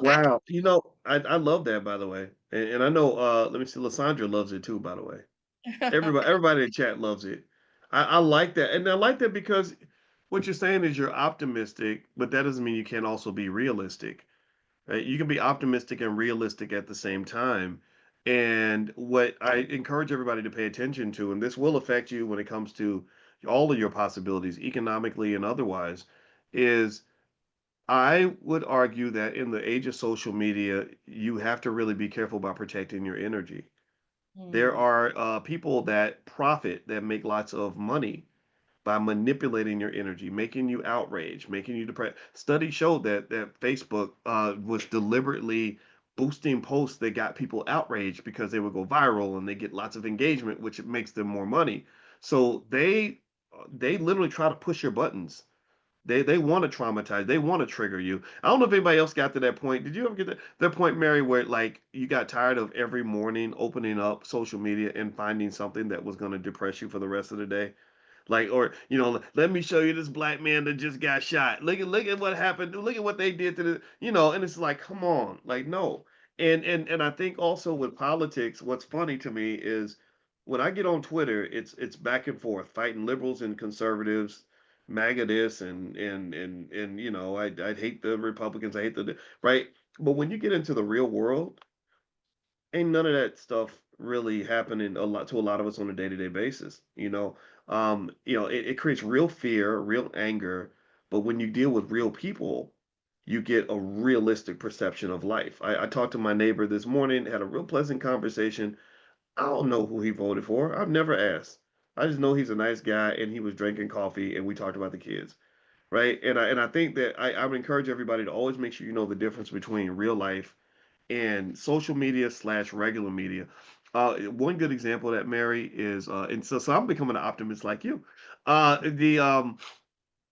Wow. I love that, by the way. And I know, let me see, Lysandra loves it too, by the way. Everybody in chat loves it. I like that. And I like that because what you're saying is you're optimistic, but that doesn't mean you can't also be realistic. Right? You can be optimistic and realistic at the same time. And what I encourage everybody to pay attention to, and this will affect you when it comes to all of your possibilities, economically and otherwise, is I would argue that in the age of social media, you have to really be careful about protecting your energy. There Mm. are people that profit, that make lots of money by manipulating your energy, making you outraged, making you depressed. Studies showed that Facebook was deliberately boosting posts that got people outraged because they would go viral and they get lots of engagement, which makes them more money. So they literally try to push your buttons. They want to traumatize. They want to trigger you. I don't know if anybody else got to that point. Did you ever get that point, Mary, where like you got tired of every morning opening up social media and finding something that was going to depress you for the rest of the day? Like, or let me show you this black man that just got shot. Look at what happened. Look at what they did to and it's like, come on, like no. And I think also with politics, what's funny to me is when I get on Twitter, it's back and forth, fighting liberals and conservatives, MAGA this and I hate the Republicans, I hate the right. But when you get into the real world, ain't none of that stuff really happening a lot of us on a day-to-day basis. It creates real fear, real anger, but when you deal with real people, you get a realistic perception of life. I talked to my neighbor this morning, had a real pleasant conversation. I don't know who he voted for. I've never asked. I just know he's a nice guy and he was drinking coffee and we talked about the kids. Right. And I think that I would encourage everybody to always make sure you know the difference between real life and social media slash regular media. One good example of that, Mary, is and so I'm becoming an optimist like you. The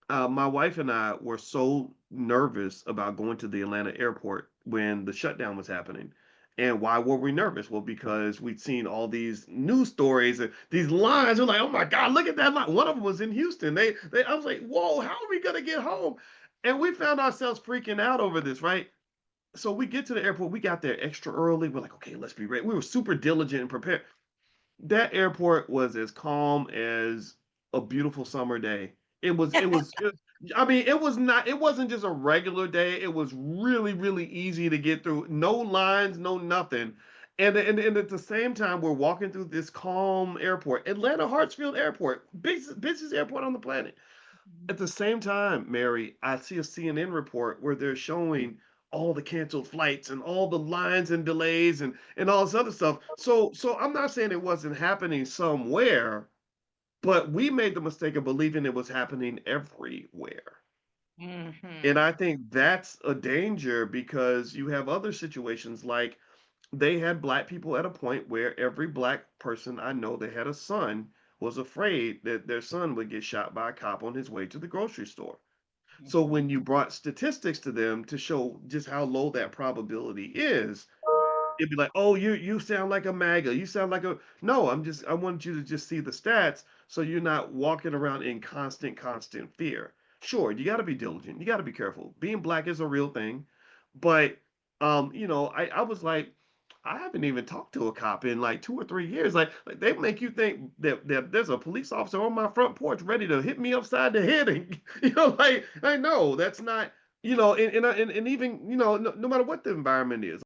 My wife and I were so nervous about going to the Atlanta airport when the shutdown was happening. And why were we nervous? Well, because we'd seen all these news stories and these lines. We're like, oh my God, look at that line. One of them was in Houston. I was like, whoa, how are we gonna get home? And we found ourselves freaking out over this, right? So we get to the airport. We got there extra early. We're like, okay, let's be ready. We were super diligent and prepared. That airport was as calm as a beautiful summer day. I mean, it wasn't just a regular day. It was really, really easy to get through. No lines, no nothing. And at the same time, we're walking through this calm airport, Atlanta Hartsfield Airport, busiest airport on the planet. At the same time, Mary, I see a CNN report where they're showing all the canceled flights and all the lines and delays and all this other stuff. So I'm not saying it wasn't happening somewhere, but we made the mistake of believing it was happening everywhere. And Mhm. I think that's a danger because you have other situations like they had black people at a point where every black person I know that had a son was afraid that their son would get shot by a cop on his way to the grocery store. So Mhm. when you brought statistics to them to show just how low that probability is, it'd be like, "Oh, you sound like a MAGA. You sound like a." No, I want you to just see the stats so you're not walking around in constant fear. Sure, you got to be diligent. You got to be careful. Being black is a real thing, but I was like, I haven't even talked to a cop in like 2 or 3 years. Like they make you think that there's a police officer on my front porch ready to hit me upside the head, and like I know that's not. And even no matter what the environment is.